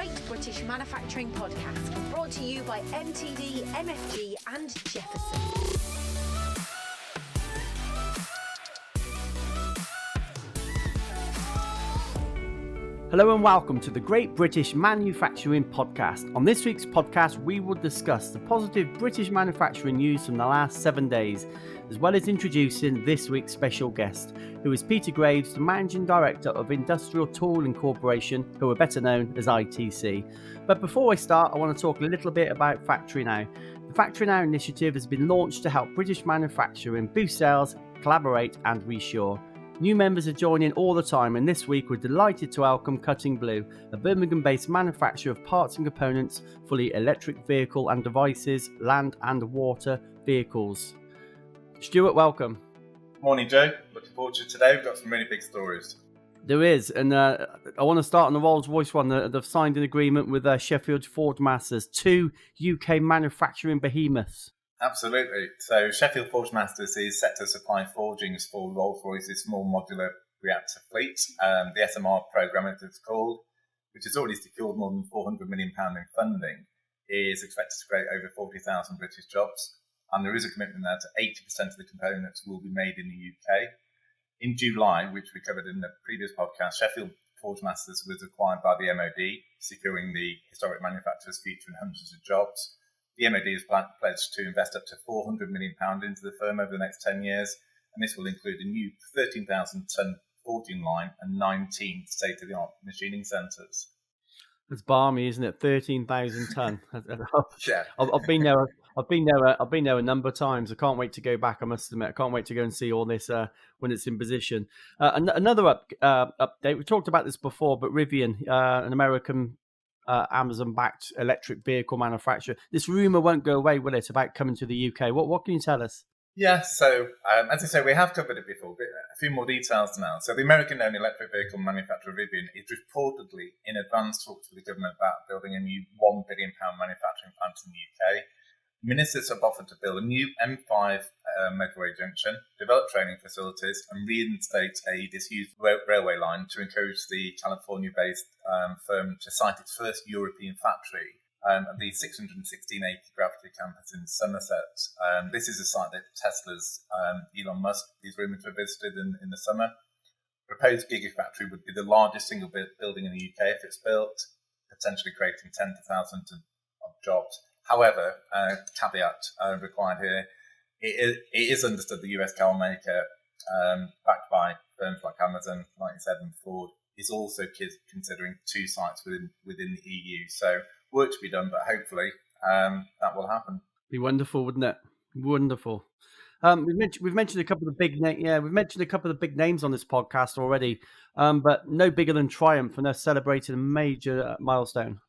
Great British Manufacturing Podcast, brought to you by MTD, MFG and Jefferson. Hello and welcome to the Great British Manufacturing Podcast. On this week's podcast, we will discuss the positive British manufacturing news from the last 7 days, as well as introducing this week's special guest, who is Peter Graves, the Managing Director of Industrial Tooling Corporation, who are better known as ITC. But before I start, I want to talk a little bit about Factory Now. The Factory Now initiative has been launched to help British manufacturing boost sales, collaborate and reshore. New members are joining all the time, and this week we're delighted to welcome Cutting Blue, a Birmingham-based manufacturer of parts and components for the electric vehicle and devices, land and water vehicles. Stuart, welcome. Morning, Joe. Looking forward to today. We've got some really big stories. There is, and I want to start on the Rolls-Royce one. They've signed an agreement with Sheffield Forgemaster, two UK manufacturing behemoths. Absolutely. So Sheffield Forgemaster is set to supply forgings for Rolls-Royce's small modular reactor fleet, the SMR programme as it's called, which has already secured more than £400 million in funding, is expected to create over 40,000 British jobs. And there is a commitment there to 80% of the components will be made in the UK. In July, which we covered in the previous podcast, Sheffield Forgemasters was acquired by the MOD, securing the historic manufacturer's future and hundreds of jobs. The MOD has pledged to invest up to £400 million into the firm over the next 10 years, and this will include a new 13,000-tonne forging line and 19 state-of-the-art machining centres. It's balmy, isn't it? 13,000 tonne. Yeah, I've been there a number of times. I can't wait to go back. I must admit, I can't wait to go and see all this when it's in position. Another update. We talked about this before, but Rivian, an American Amazon-backed electric vehicle manufacturer. This rumour won't go away, will it, about coming to the UK? What can you tell us? Yeah, so as I say, we have covered it before, but a few more details now. So the American-owned electric vehicle manufacturer Rivian is reportedly in advanced talks with the government about building a new £1 billion manufacturing plant in the UK. Ministers have offered to build a new M5 motorway junction, develop training facilities, and reinstate a disused railway line to encourage the California-based firm to site its first European factory at the 616-acre Gravity campus in Somerset. This is a site that Tesla's Elon Musk is rumoured to have visited in the summer. Proposed gigafactory would be the largest single building in the UK if it's built, potentially creating 10,000 of jobs. However, caveat required here, it is understood the US car maker, backed by firms like Amazon, like you said, and Ford, is also considering two sites within the EU. So work to be done, but hopefully that will happen. Be wonderful, wouldn't it? Wonderful. We've mentioned a couple of the big names on this podcast already, but no bigger than Triumph, and they're celebrating a major milestone.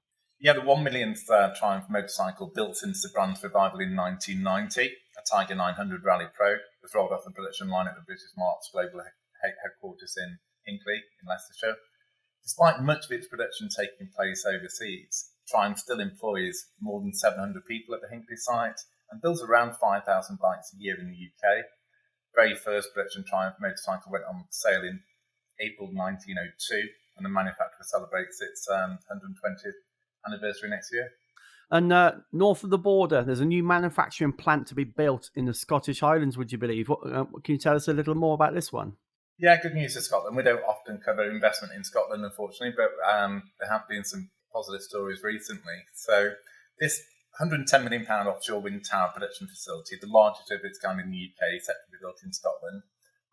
Yeah, the 1 millionth Triumph motorcycle built since the brand's revival in 1990, a Tiger 900 Rally Pro, was rolled off the production line at the British Marks Global headquarters in Hinckley in Leicestershire. Despite much of its production taking place overseas, Triumph still employs more than 700 people at the Hinckley site and builds around 5,000 bikes a year in the UK. The very first production Triumph motorcycle went on sale in April 1902, and the manufacturer celebrates its 120th anniversary next year. And north of the border, there's a new manufacturing plant to be built in the Scottish Highlands, would you believe? Can you tell us a little more about this one? Yeah, good news for Scotland. We don't often cover investment in Scotland, unfortunately, but there have been some positive stories recently. So this £110 million offshore wind tower production facility, the largest of its kind in the UK, is set to be built in Scotland.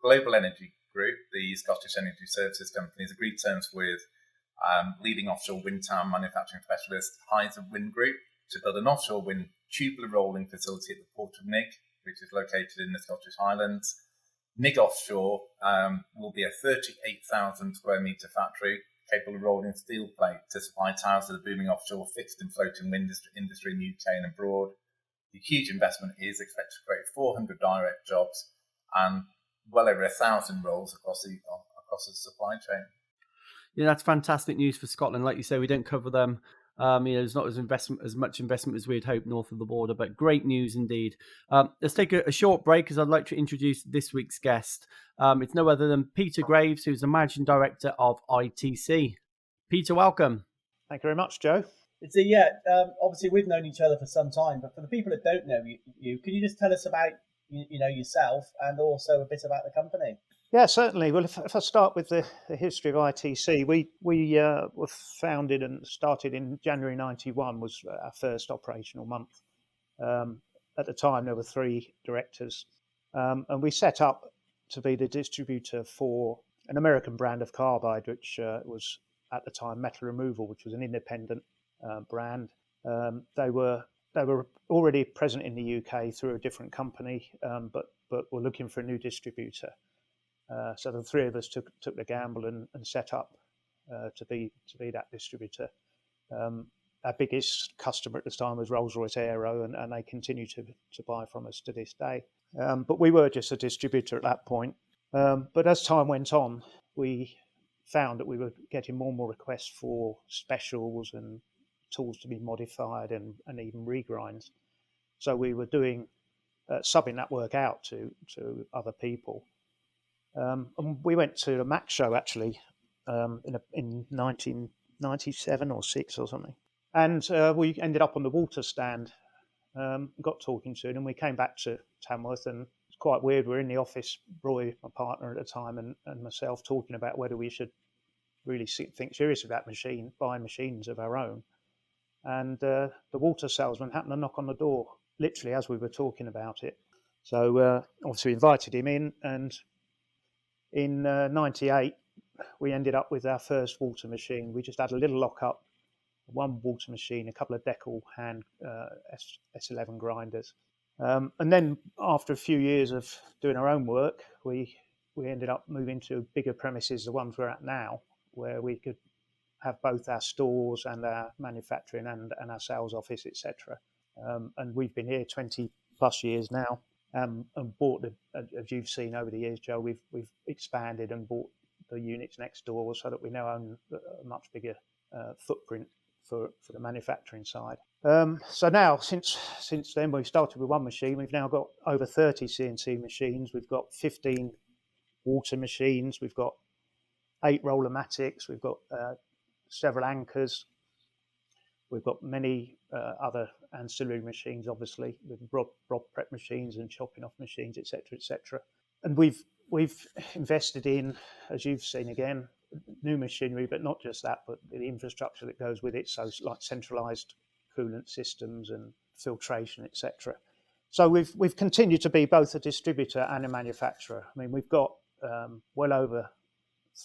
Global Energy Group, the Scottish energy services company, has agreed terms with leading offshore wind tower manufacturing specialist Hyzer Wind Group to build an offshore wind tubular rolling facility at the port of Nigg, which is located in the Scottish Highlands. Nigg Offshore will be a 38,000 square metre factory capable of rolling steel plate to supply towers to the booming offshore fixed and floating wind industry in the UK and abroad. The huge investment is expected to create 400 direct jobs and well over 1,000 roles across the supply chain. Yeah, that's fantastic news for Scotland. Like you say, we don't cover them. There's not as much investment as we'd hoped north of the border, but great news indeed. Let's take a short break as I'd like to introduce this week's guest. It's no other than Peter Graves, who's the Managing Director of ITC. Peter, welcome. Thank you very much, Joe. So obviously we've known each other for some time, but for the people that don't know you, can you just tell us about yourself and also a bit about the company? Yeah, certainly. Well, if I start with the history of ITC, we were founded and started in January 91 was our first operational month. At the time, there were 3 directors, and we set up to be the distributor for an American brand of carbide, which was at the time Metal Removal, which was an independent brand. They were already present in the UK through a different company, but were looking for a new distributor. So the 3 of us took the gamble and set up to be that distributor. Our biggest customer at this time was Rolls-Royce Aero, and they continue to buy from us to this day. But we were just a distributor at that point. But as time went on, we found that we were getting more and more requests for specials and tools to be modified and even regrinds. So we were doing subbing that work out to other people. And we went to the Mac show actually in 1997 or 6 or something. And we ended up on the water stand, got talking to it, and we came back to Tamworth, and it's quite weird. We're in the office, Roy, my partner at the time, and myself talking about whether we should really think seriously about buying machines of our own. And the water salesman happened to knock on the door, literally as we were talking about it. So obviously we invited him in, and in 98, we ended up with our first water machine. We just had a little lock-up, 1 water machine, a couple of Deckel hand S11 grinders. And then after a few years of doing our own work, we ended up moving to bigger premises, the ones we're at now, where we could have both our stores and our manufacturing and our sales office, etc. And we've been here 20 plus years now, and bought as you've seen over the years, Joe, we've expanded and bought the units next door so that we now own a much bigger footprint for the manufacturing side. So now, since then, we've started with 1 machine. We've now got over 30 CNC machines. We've got 15 water machines. We've got 8 roller-matics. We've got several anchors. We've got many other ancillary machines, obviously, with rod prep machines and chopping off machines, etc., etc. And we've invested in, as you've seen again, new machinery, but not just that, but the infrastructure that goes with it. So like centralised coolant systems and filtration, etc. So we've continued to be both a distributor and a manufacturer. I mean, we've got well over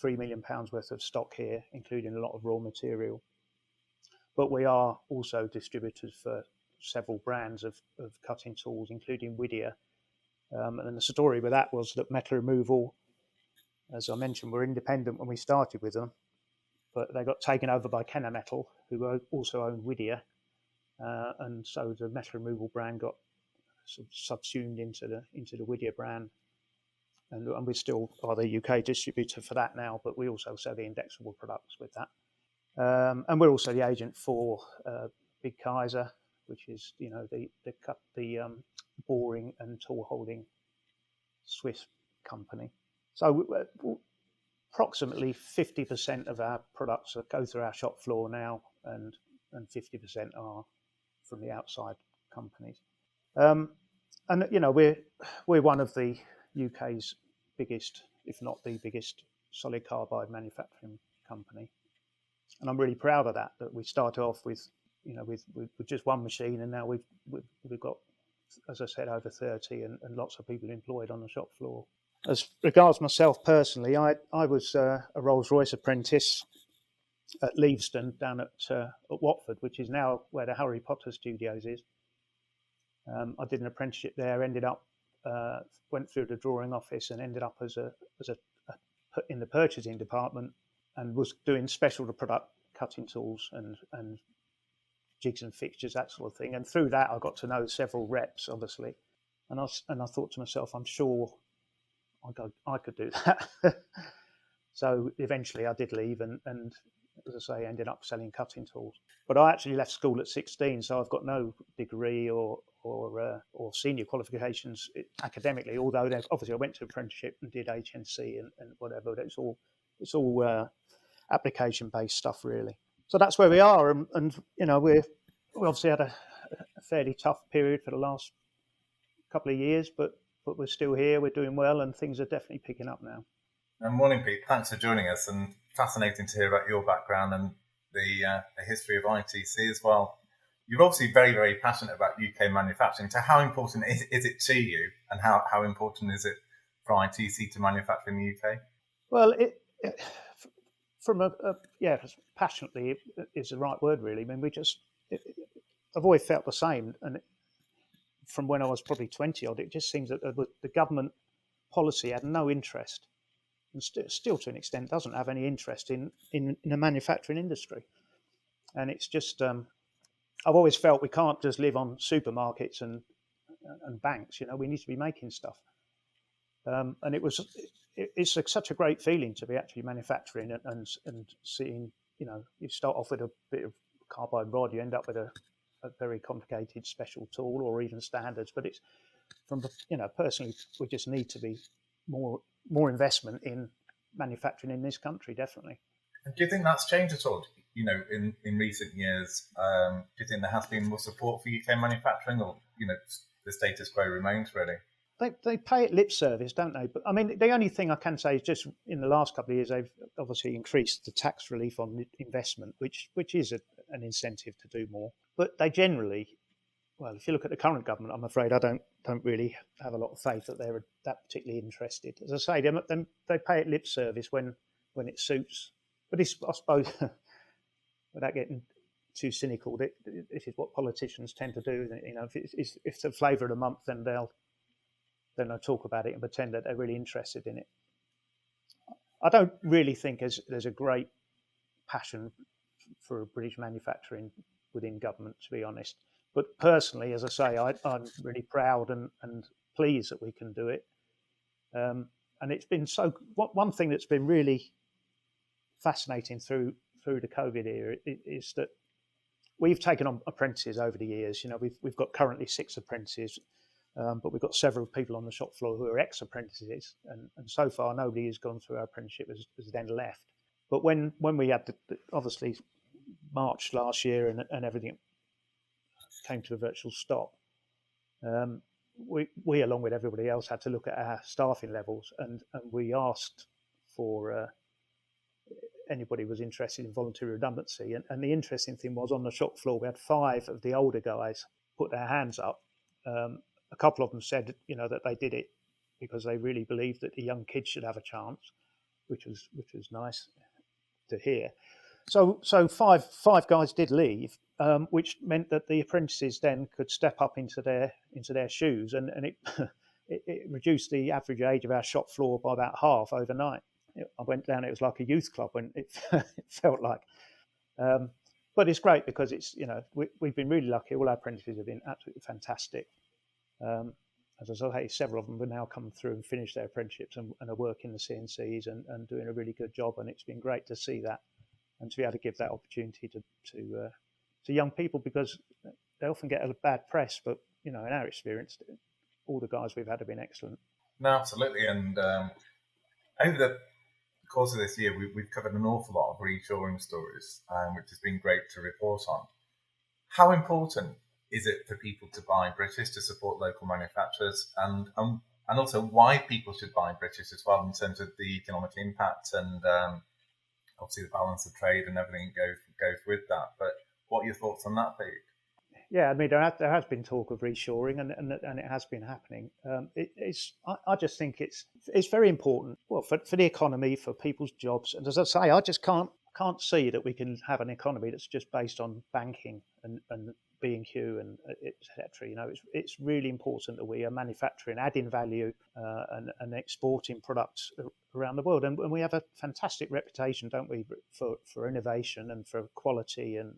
£3 million worth of stock here, including a lot of raw material. But we are also distributors for several brands of cutting tools, including Whittier. And the story with that was that Metal Removal, as I mentioned, were independent when we started with them, but they got taken over by Kenner Metal, who also owned Whittier. And so the Metal Removal brand got sort of subsumed into the Whittier brand. And we still are the UK distributor for that now, but we also sell the indexable products with that. And we're also the agent for Big Kaiser, which is the boring and tool holding Swiss company. So approximately 50% of our products go through our shop floor now, and 50% are from the outside companies. And we're one of the UK's biggest, if not the biggest, solid carbide manufacturing company. And I'm really proud of that we started off with just 1 machine, and now we've got, as I said, over 30 and lots of people employed on the shop floor. As regards myself personally, I was a Rolls-Royce apprentice at Leavesden down at Watford, which is now where the Harry Potter Studios is. I did an apprenticeship there, went through the drawing office and ended up as in the purchasing department, and was doing special product cutting tools and jigs and fixtures, that sort of thing. And through that, I got to know several reps, obviously. And I thought to myself, I'm sure I could do that. So eventually I did leave and as I say, ended up selling cutting tools. But I actually left school at 16, so I've got no degree or senior qualifications academically, although obviously I went to apprenticeship and did HNC and whatever. But it's all application-based stuff, really. So that's where we are, and we obviously had a fairly tough period for the last couple of years, but we're still here, we're doing well, and things are definitely picking up now. Morning, Pete. Thanks for joining us, and fascinating to hear about your background and the history of ITC as well. You're obviously very, very passionate about UK manufacturing. So how important is it to you, and how important is it for ITC to manufacture in the UK? Well, from passionately is the right word, really. I mean, I've always felt the same, and from when I was probably 20 odd, it just seems that the government policy had no interest, and still to an extent doesn't have any interest in the manufacturing industry. And it's just, I've always felt we can't just live on supermarkets and banks. We need to be making stuff. And it's such a great feeling to be actually manufacturing and seeing, you start off with a bit of carbide rod, you end up with a very complicated special tool or even standards. But it's personally, we just need to be more investment in manufacturing in this country, definitely. And do you think that's changed at all? In recent years, do you think there has been more support for UK manufacturing, or the status quo remains really? They pay it lip service, don't they? But I mean, the only thing I can say is just in the last couple of years, they've obviously increased the tax relief on investment, which is an incentive to do more. But they generally, well, if you look at the current government, I'm afraid I don't really have a lot of faith that they're that particularly interested. As I say, they pay it lip service when it suits. But I suppose, without getting too cynical, this is what politicians tend to do. If it's the flavour of the month, then they'll talk about it and pretend that they're really interested in it. I don't really think there's a great passion for British manufacturing within government, to be honest. But personally, as I say, I'm really proud and pleased that we can do it. And it's been one thing that's been really fascinating through the COVID era is that we've taken on apprentices over the years. We've got currently 6 apprentices, but we've got several people on the shop floor who are ex-apprentices, and so far nobody who's gone through our apprenticeship has then left. But when we had obviously March last year and everything came to a virtual stop, we along with everybody else had to look at our staffing levels, and we asked for anybody was interested in voluntary redundancy. And the interesting thing was, on the shop floor we had 5 of the older guys put their hands up. A couple of them said that they did it because they really believed that the young kids should have a chance, which was nice to hear. So 5 guys did leave, which meant that the apprentices then could step up into their shoes, and it reduced the average age of our shop floor by about half overnight. I went down; it was like a youth club when it felt like. But it's great because it's we've been really lucky. All our apprentices have been absolutely fantastic. As I say, several of them have now come through and finished their apprenticeships and are working the CNCs and doing a really good job. And it's been great to see that and to be able to give that opportunity to young people, because they often get a bad press. But in our experience, all the guys we've had have been excellent. No, absolutely. And over the course of this year, we've covered an awful lot of reshoring stories, which has been great to report on. How important is it for people to buy British, to support local manufacturers, and also why people should buy British as well in terms of the economic impact and obviously the balance of trade and everything goes with that? But what are your thoughts on that, Pete? Yeah, I mean, there has been talk of reshoring, and it has been happening. I just think it's very important. Well, for the economy, for people's jobs, and as I say, I just can't see that we can have an economy that's just based on banking and B&Q and etc. It's really important that we are manufacturing, adding value, and exporting products around the world. And we have a fantastic reputation, don't we, for innovation and for quality and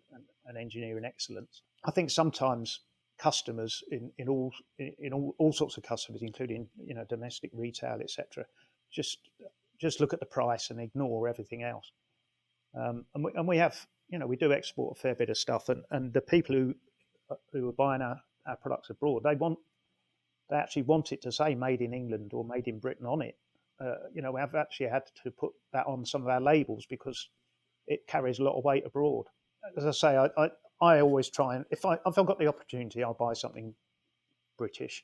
engineering excellence. I think sometimes customers in all sorts of customers, including domestic retail, etc., just look at the price and ignore everything else. And we have we do export a fair bit of stuff, and the people who are buying our products abroad, they actually want it to say made in England or made in Britain on it. We have actually had to put that on some of our labels because it carries a lot of weight abroad. As I say, I always try and if I've got the opportunity, I'll buy something British,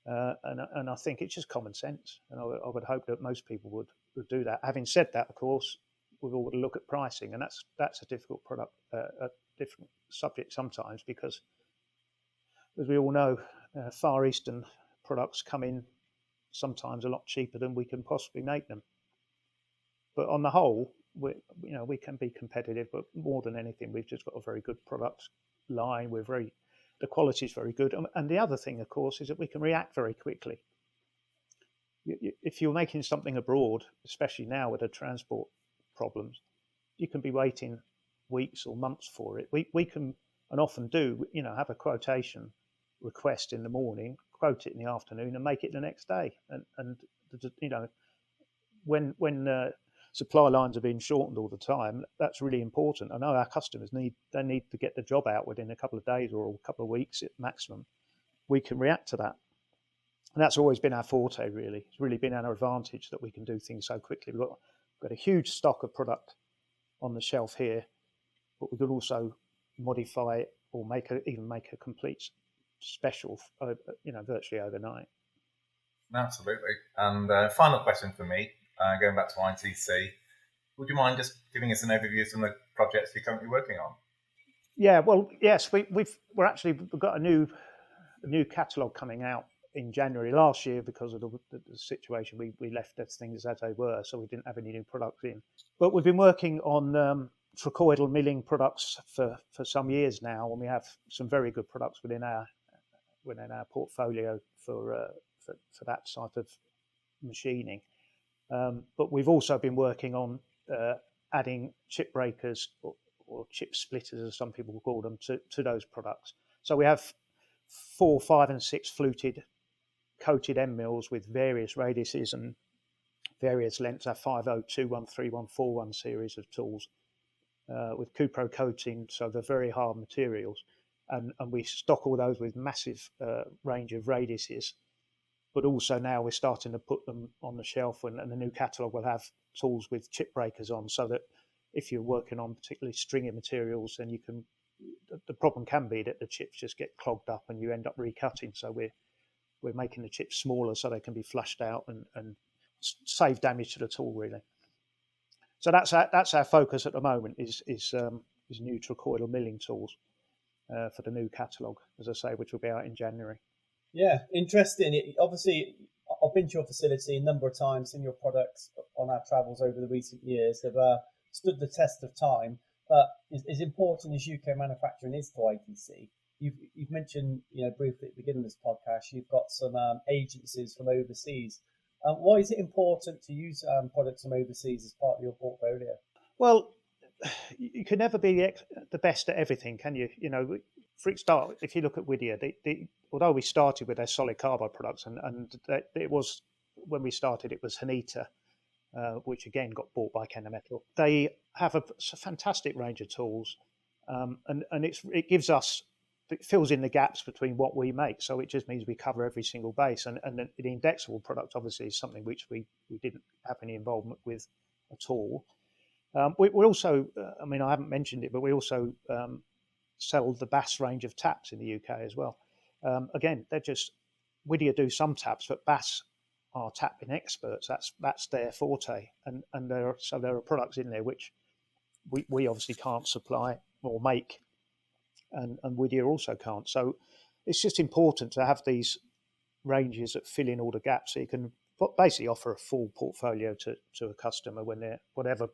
and I think it's just common sense, and I would hope that most people would do that. Having said that, of course, we've all got to look at pricing, and that's a difficult a different subject sometimes, because as we all know, Far Eastern products come in sometimes a lot cheaper than we can possibly make them. But on the whole, we can be competitive, but more than anything, we've just got a very good product line. The quality is very good, and the other thing, of course, is that we can react very quickly. If you're making something abroad, especially now with the transport problems, you can be waiting weeks or months for it. We can, and often do, have a quotation request in the morning, quote it in the afternoon, and make it the next day. And when supply lines are being shortened all the time, that's really important. I know our customers need to get the job out within a couple of days or a couple of weeks at maximum. We can react to that. And that's always been our forte, really. It's really been our advantage that we can do things so quickly. We've got a huge stock of product on the shelf here, but we could also modify it or even make a complete special, virtually overnight. Absolutely. And final question for me, going back to ITC, would you mind just giving us an overview of some of the projects you're currently working on? Yeah, well, yes, we've got a new catalogue coming out in January. Last year, because of the situation, we left things as they were, so we didn't have any new products in. But we've been working on trochoidal milling products for some years now, and we have some very good products within our portfolio for that type of machining. But we've also been working on adding chip breakers or chip splitters, as some people call them, to those products. So we have 4, 5, and 6 fluted coated end mills with various radiuses and various lengths. Our 50, 21, 141 series of tools with Cupro coating, so they're very hard materials. And we stock all those with massive range of radiuses. But also now we're starting to put them on the shelf, and the new catalogue will have tools with chip breakers on, so that if you're working on particularly stringy materials, then the problem can be that the chips just get clogged up and you end up recutting. So we're making the chips smaller so they can be flushed out and save damage to the tool, really. So that's our focus at the moment is new trochoidal milling tools for the new catalogue, as I say, which will be out in January. Yeah, interesting. Obviously, I've been to your facility a number of times, seen your products on our travels over the recent years. They've stood the test of time. But as important as UK manufacturing is to ITC, you've mentioned, briefly at the beginning of this podcast, you've got some agencies from overseas. Why is it important to use products from overseas as part of your portfolio? Well, you can never be the best at everything, can you? For a start, if you look at Whittier, although we started with their solid carbide products, and it was, when we started, it was Hanita, which again got bought by Kennametal. They have a fantastic range of tools, and it fills in the gaps between what we make. So it just means we cover every single base. And the indexable product obviously is something which we didn't have any involvement with at all. We also, I haven't mentioned it, but we also sell the Bass range of taps in the UK as well. Again, Whittier do some taps, but Bass are tapping experts. That's their forte, and there are products in there which we obviously can't supply or make, and Whittier also can't. So it's just important to have these ranges that fill in all the gaps, so you can basically offer a full portfolio to a customer when they're whatever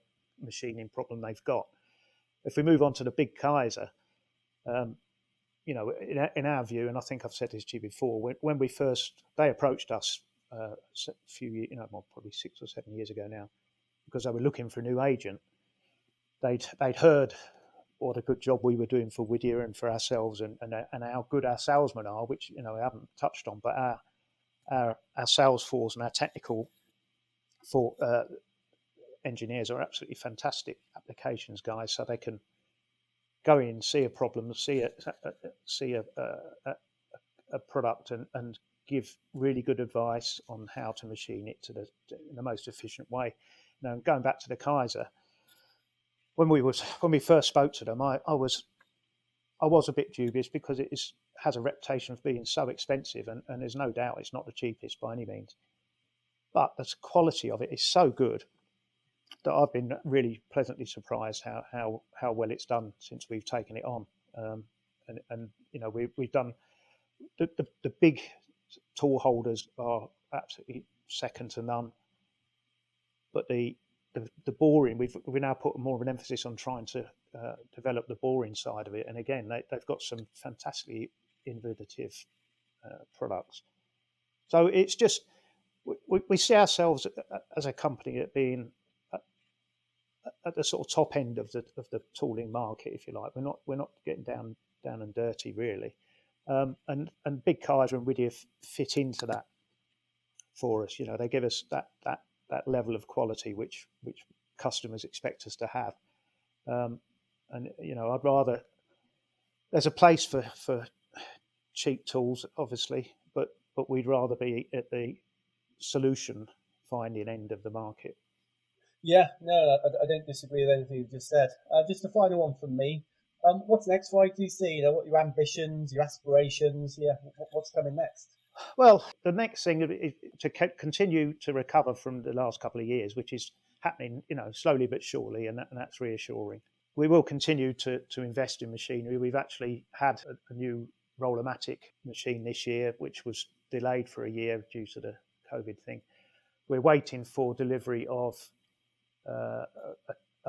machining problem they've got. If we move on to the big Kaiser, in our view, and I think I've said this to you before, when they approached us a few years, probably 6 or 7 years ago now, because they were looking for a new agent. They'd heard what a good job we were doing for Whittier and for ourselves, and how good our salesmen are, which we haven't touched on, but our sales force and our technical engineers are absolutely fantastic applications guys, so they can go in, see a problem, see a product, and give really good advice on how to machine it in the most efficient way. Now, going back to the Kaiser, when we first spoke to them, I was a bit dubious because has a reputation of being so expensive, and there's no doubt it's not the cheapest by any means. But the quality of it is so good that I've been really pleasantly surprised how well it's done since we've taken it on. And we've done the big tool holders are absolutely second to none. But the boring, we've now put more of an emphasis on trying to develop the boring side of it. And again, they've got some fantastically innovative products. So it's just we see ourselves as a company at being at the sort of top end of the tooling market, if you like. We're not getting down and dirty really, and big Kaiser and Whittier fit into that for us. They give us that level of quality which customers expect us to have, and I'd rather, there's a place for cheap tools obviously, but we'd rather be at the solution finding end of the market. Yeah, no, I don't disagree with anything you've just said. Just a final one from me. What's next for ITC? What are your ambitions, your aspirations? Yeah, what's coming next? Well, the next thing is to continue to recover from the last couple of years, which is happening, slowly but surely, and that's reassuring. We will continue to invest in machinery. We've actually had a new Rollermatic machine this year, which was delayed for a year due to the COVID thing. We're waiting for delivery of a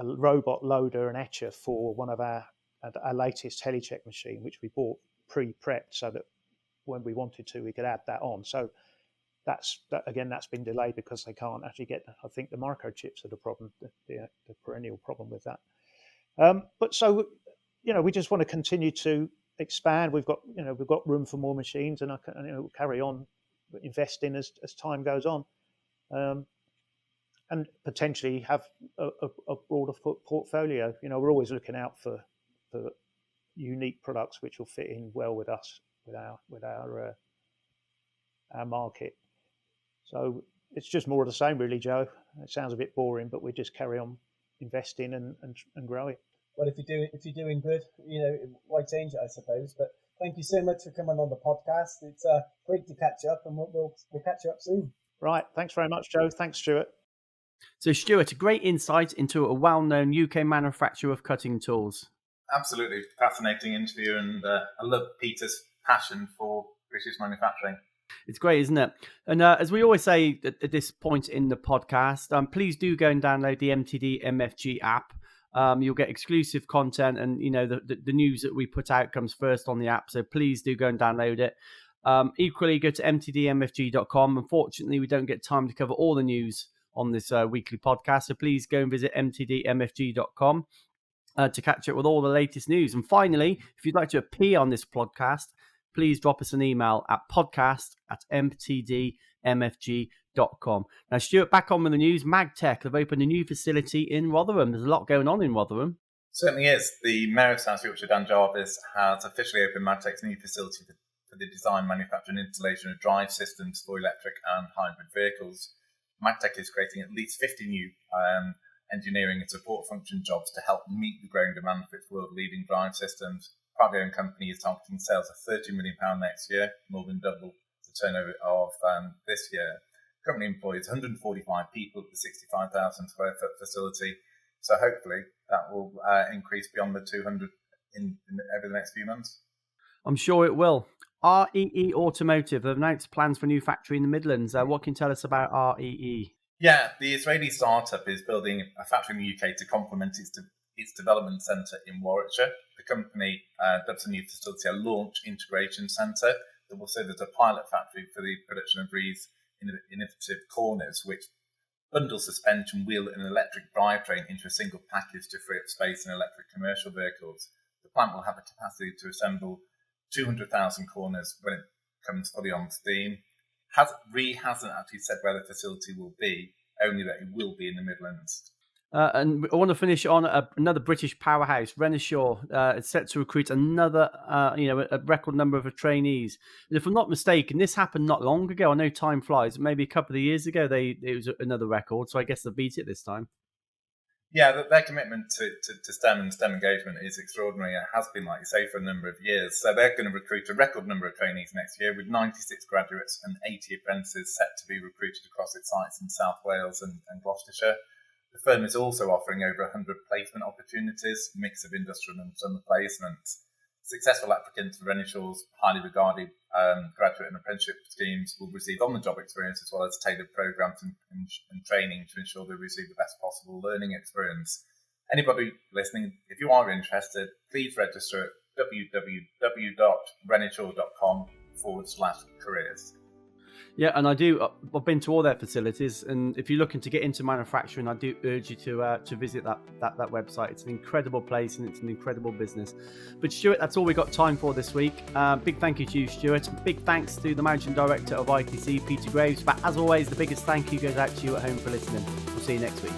robot loader and etcher for one of our latest HeliCheck machine, which we bought pre-prepped so that when we wanted to, we could add that on. So that's been delayed because they can't actually get, I think the microchips are the problem, the perennial problem with that. But so, we just want to continue to expand. We've got room for more machines, and I can carry on investing as time goes on. And potentially have a broader portfolio. We're always looking out for unique products which will fit in well with us, with our market. So it's just more of the same, really, Joe. It sounds a bit boring, but we just carry on investing and growing. Well, if you're doing good, why change it, I suppose. But thank you so much for coming on the podcast. It's great to catch up, and we'll catch you up soon. Right. Thanks very much, Joe. Thanks, Stuart. So, Stuart, a great insight into a well-known UK manufacturer of cutting tools. Absolutely fascinating interview, and I love Peter's passion for British manufacturing. It's great, isn't it? And as we always say at this point in the podcast, please do go and download the MTD MFG app. You'll get exclusive content, and the news that we put out comes first on the app. So please do go and download it. Equally, go to mtdmfg.com. Unfortunately, we don't get time to cover all the news on this weekly podcast, so please go and visit mtdmfg.com to catch up with all the latest news. And finally, if you'd like to appear on this podcast, please drop us an email at podcast@mtdmfg.com. Now, Stuart, back on with the news. Magtec have opened a new facility in Rotherham. There's a lot going on in Rotherham. Certainly is. The Mayor of South Yorkshire, Dan Jarvis, has officially opened Magtec's new facility for the design, manufacture and installation of drive systems for electric and hybrid vehicles. Magtec is creating at least 50 new engineering and support function jobs to help meet the growing demand for its world-leading drive systems. The privately-owned company is targeting sales of £30 million next year, more than double the turnover of this year. The company employs 145 people at the 65,000 square foot facility, so hopefully that will increase beyond the 200 in over the next few months. I'm sure it will. REE Automotive have announced plans for a new factory in the Midlands. What can you tell us about REE? Yeah, the Israeli startup is building a factory in the UK to complement its development centre in Warwickshire. The company dubs the new facility a launch integration centre that will serve as a pilot factory for the production of REE's innovative corners, which bundle suspension, wheel and electric drivetrain into a single package to free up space in electric commercial vehicles. The plant will have a capacity to assemble 200,000 corners when it comes fully on steam. REE hasn't actually said where the facility will be, only that it will be in the Midlands. And I want to finish on another British powerhouse, Renishaw. It's set to recruit another, a record number of trainees. And if I'm not mistaken, this happened not long ago. I know time flies. Maybe a couple of years ago, it was another record. So I guess they'll beat it this time. Yeah, their commitment to STEM and STEM engagement is extraordinary. It has been, like you say, for a number of years. So they're going to recruit a record number of trainees next year, with 96 graduates and 80 apprentices set to be recruited across its sites in South Wales and Gloucestershire. The firm is also offering over 100 placement opportunities, a mix of industrial and summer placements. Successful applicants for Renishaw's highly regarded graduate and apprenticeship schemes will receive on-the-job experience as well as tailored programs and training to ensure they receive the best possible learning experience. Anybody listening, if you are interested, please register at www.renishaw.com/careers. Yeah, and I've been to all their facilities, and if you're looking to get into manufacturing, I do urge you to visit that website. It's an incredible place and it's an incredible business. But Stuart, that's all we got time for this week. Big thank you to you, Stuart. Big thanks to the Managing Director of ITC, Peter Graves. But as always, the biggest thank you goes out to you at home for listening. We'll see you next week.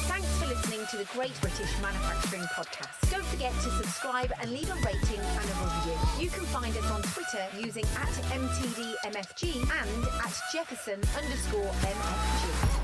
Thanks for listening to the Great British Manufacturing Podcast. Don't forget to subscribe and leave a rating and a review. You can find us on Twitter using @MTDMFG and @Jefferson_MFG.